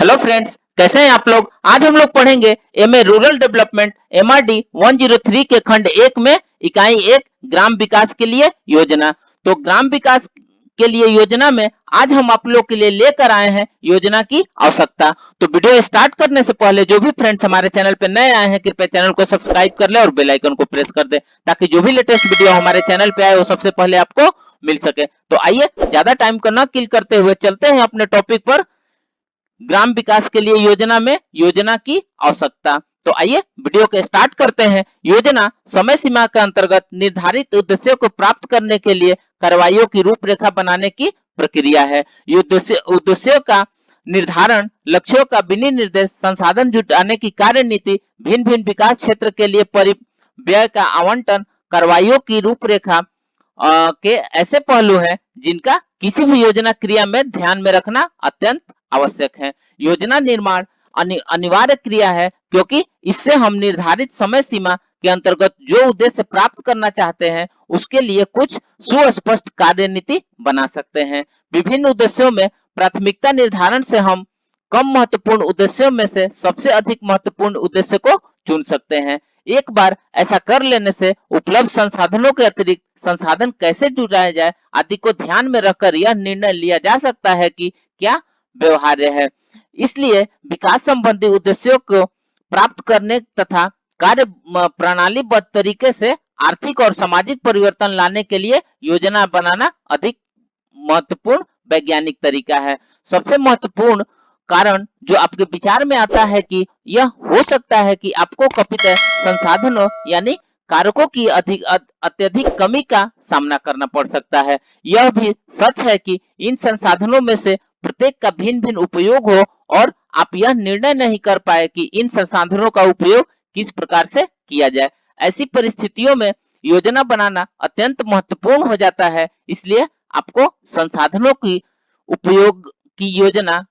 Hello friends, कैसे हैं आप लोग। आज हम लोग पढ़ेंगे एमए रूरल डेवलपमेंट एमआरडी 103 के खंड 1 में इकाई 1 ग्राम विकास के लिए योजना। तो ग्राम विकास के लिए योजना में आज हम आप लोग के लिए लेकर आए हैं योजना की आवश्यकता। तो वीडियो स्टार्ट करने से पहले जो भी फ्रेंड्स हमारे चैनल पे नए आए हैं कृपया चैनल को सब्सक्राइब कर ले और बेल आइकन को प्रेस कर दे ताकि जो भी लेटेस्ट वीडियो हमारे चैनल पे आए वो सबसे पहले आपको मिल सके। तो आइए ज्यादा टाइम को न किल करते हुए चलते हैं अपने टॉपिक पर, ग्राम विकास के लिए योजना में योजना की आवश्यकता। तो आइए वीडियो को स्टार्ट करते हैं। योजना समय सीमा के अंतर्गत निर्धारित उद्देश्यों को प्राप्त करने के लिए कार्रवाइयों की रूपरेखा बनाने की प्रक्रिया है। उद्देश्यों का निर्धारण, लक्ष्यों का विनिर्देश, संसाधन जुटाने की कार्य नीति, भिन्न भिन्न विकास क्षेत्र के लिए परिव्यय का आवंटन, कार्रवाइयों की रूपरेखा के ऐसे पहलू हैं जिनका किसी भी योजना क्रिया में ध्यान में रखना अत्यंत आवश्यक है। योजना निर्माण अनिवार्य क्रिया है क्योंकि इससे हम निर्धारित समय सीमा के अंतर्गत जो उद्देश्य प्राप्त करना चाहते हैं उसके लिए कुछ सुस्पष्ट कार्यनीति बना सकते हैं। विभिन्न उद्देश्यों में प्राथमिकता निर्धारण से हम कम महत्वपूर्ण उद्देश्यों में से सबसे अधिक महत्वपूर्ण उद्देश्य को चुन सकते हैं। एक बार ऐसा कर लेने से उपलब्ध संसाधनों के अतिरिक्त संसाधन कैसे जुटाया जाए आदि को ध्यान में रखकर यह निर्णय लिया जा सकता है कि क्या व्यवहार्य है। इसलिए विकास संबंधी उद्देश्यों को प्राप्त करने तथा कार्य प्रणालीबद्ध तरीके से आर्थिक और सामाजिक परिवर्तन लाने के लिए योजना बनाना अधिक महत्वपूर्ण वैज्ञानिक तरीका है। सबसे महत्वपूर्ण कारण जो आपके विचार में आता है कि यह हो सकता है कि आपको कथित संसाधनों यानी कारकों की अत्यधिक कमी का सामना करना पड़ सकता है। यह भी सच है कि इन संसाधनों में से प्रत्येक का भिन्न भिन्न उपयोग हो और आप यह निर्णय नहीं कर पाए कि इन संसाधनों का उपयोग किस प्रकार से किया जाए। ऐसी परिस्थितियों में योजना बनाना अत्यंत महत्वपूर्ण हो जाता है। इसलिए आपको संसाधनों की उपयोग की योजना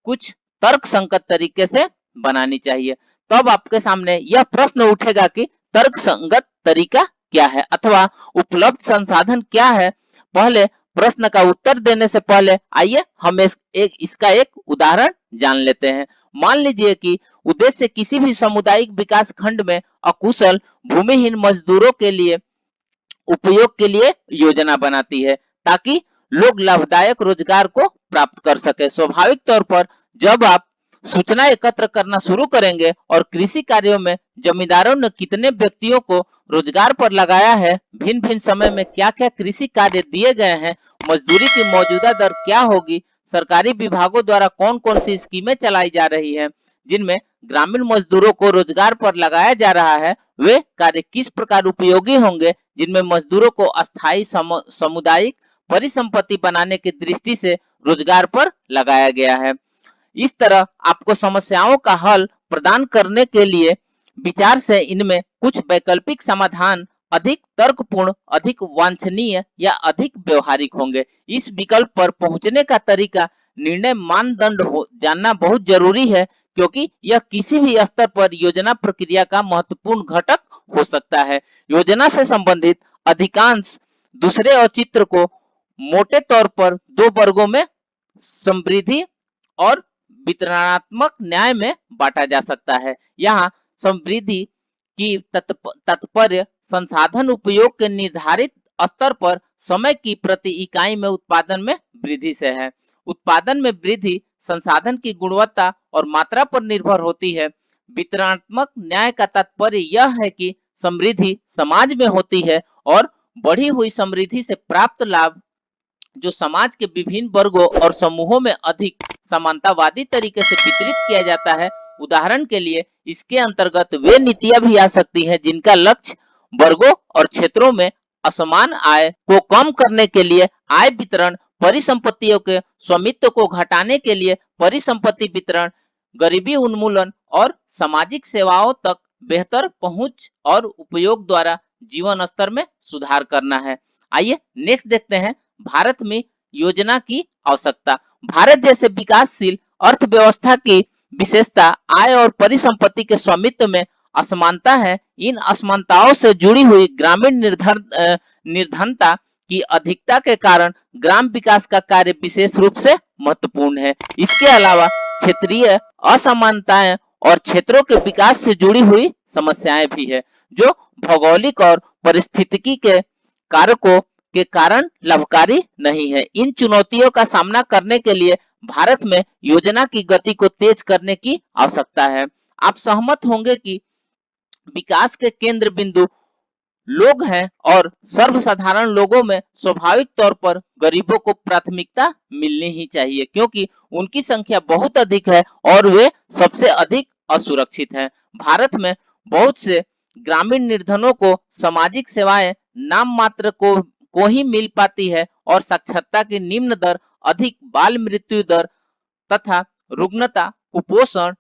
कुछ तर्क संगत तरीके से बनानी चाहिए। तब आपके सामने यह प्रश्न उठेगा कि तर्क संगत तरीका क्या है अथवा उपलब्ध संसाधन क्या है। पहले प्रश्न का उत्तर देने से पहले आइए हम इसका एक उदाहरण जान लेते हैं। मान लीजिए कि उद्देश्य किसी भी सामुदायिक विकास खंड में अकुशल भूमिहीन मजदूरों के लिए उपयोग के लिए योजना बनाती है ताकि लोग लाभदायक रोजगार को प्राप्त कर सके। स्वाभाविक तौर पर जब आप सूचना एकत्र करना शुरू करेंगे और कृषि कार्यों में जमींदारों ने कितने व्यक्तियों को रोजगार पर लगाया है, भिन्न भिन्न समय में क्या क्या कृषि कार्य दिए गए हैं, मजदूरी की मौजूदा दर क्या होगी, सरकारी विभागों द्वारा कौन कौन सी स्कीमें चलाई जा रही है जिनमें ग्रामीण मजदूरों को रोजगार पर लगाया जा रहा है, वे कार्य किस प्रकार उपयोगी होंगे जिनमें मजदूरों को अस्थायी सामुदायिक परिसंपत्ति बनाने की दृष्टि से रोजगार पर लगाया गया है। इस तरह आपको समस्याओं का हल प्रदान करने के लिए विचार से इनमें कुछ वैकल्पिक समाधान अधिक तर्कपूर्ण, अधिक वांछनीय या अधिक व्यवहारिक होंगे। इस विकल्प पर पहुंचने का तरीका निर्णय मानदंड जानना बहुत जरूरी है क्योंकि यह किसी भी स्तर पर योजना प्रक्रिया का महत्वपूर्ण घटक हो सकता है। योजना से संबंधित अधिकांश दूसरे औचित्य को मोटे तौर पर दो वर्गों में समृद्धि और वितरणात्मक न्याय में बांटा जा सकता है। यहाँ समृद्धि की तात्पर्य संसाधन उपयोग के निर्धारित स्तर पर समय की प्रति इकाई में उत्पादन में वृद्धि से है। उत्पादन में वृद्धि संसाधन की गुणवत्ता और मात्रा पर निर्भर होती है। वितरणात्मक न्याय का तात्पर्य यह है कि समृद्धि समाज में होती है और बढ़ी हुई समृद्धि से प्राप्त लाभ जो समाज के विभिन्न वर्गों और समूहों में अधिक समानतावादी तरीके से वितरित किया जाता है। उदाहरण के लिए इसके अंतर्गत वे नीतियां भी आ सकती हैं जिनका लक्ष्य वर्गों और क्षेत्रों में असमान आय को कम करने के लिए आय वितरण, परिसंपत्तियों के स्वामित्व को घटाने के लिए परिसंपत्ति वितरण, गरीबी उन्मूलन और सामाजिक सेवाओं तक बेहतर पहुंच और उपयोग द्वारा जीवन स्तर में सुधार करना है। आइए नेक्स्ट देखते हैं भारत में योजना की आवश्यकता। भारत जैसे विकासशील अर्थव्यवस्था की विशेषता आय और परिसंपत्ति के स्वामित्व में असमानता है। इन असमानताओं से जुड़ी हुई ग्रामीण निर्धनता की अधिकता के कारण ग्राम विकास का कार्य विशेष रूप से महत्वपूर्ण है। इसके अलावा क्षेत्रीय असमानताएं और क्षेत्रों के विकास से जुड़ी हुई समस्याएं भी है, जो भौगोलिक और पारिस्थितिकी के कारकों के कारण लाभकारी नहीं है। इन चुनौतियों का सामना करने के लिए भारत में योजना की गति को तेज करने की आवश्यकता है। आप सहमत होंगे कि विकास के केंद्र बिंदु लोग हैं और सर्वसाधारण लोगों में स्वाभाविक तौर पर गरीबों को प्राथमिकता मिलनी ही चाहिए, क्योंकि उनकी संख्या बहुत अधिक है और वे सबसे अधिक असुरक्षित हैं। भारत में बहुत से ग्रामीण निर्धनों को सामाजिक सेवाएं नाम मात्र को ही मिल पाती है और साक्षरता की निम्न दर, अधिक बाल मृत्यु दर तथा रुग्णता, कुपोषण,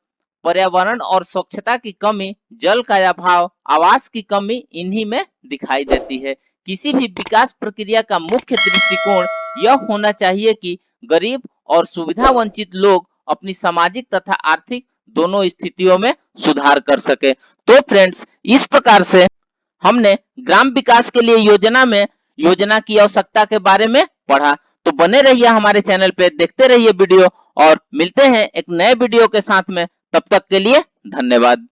पर्यावरण और स्वच्छता की कमी, जल का अभाव, आवास की कमी इन्हीं में दिखाई देती है। किसी भी विकास प्रक्रिया का मुख्य दृष्टिकोण यह होना चाहिए कि गरीब और सुविधा वंचित लोग अपनी सामाजिक तथा आर्थिक दोनों स्थितियों में सुधार कर सके। तो फ्रेंड्स, इस प्रकार से हमने ग्राम विकास के लिए योजना की आवश्यकता के बारे में पढ़ा। तो बने रहिए हमारे चैनल पे, देखते रहिए वीडियो और मिलते हैं एक नए वीडियो के साथ में। तब तक के लिए धन्यवाद।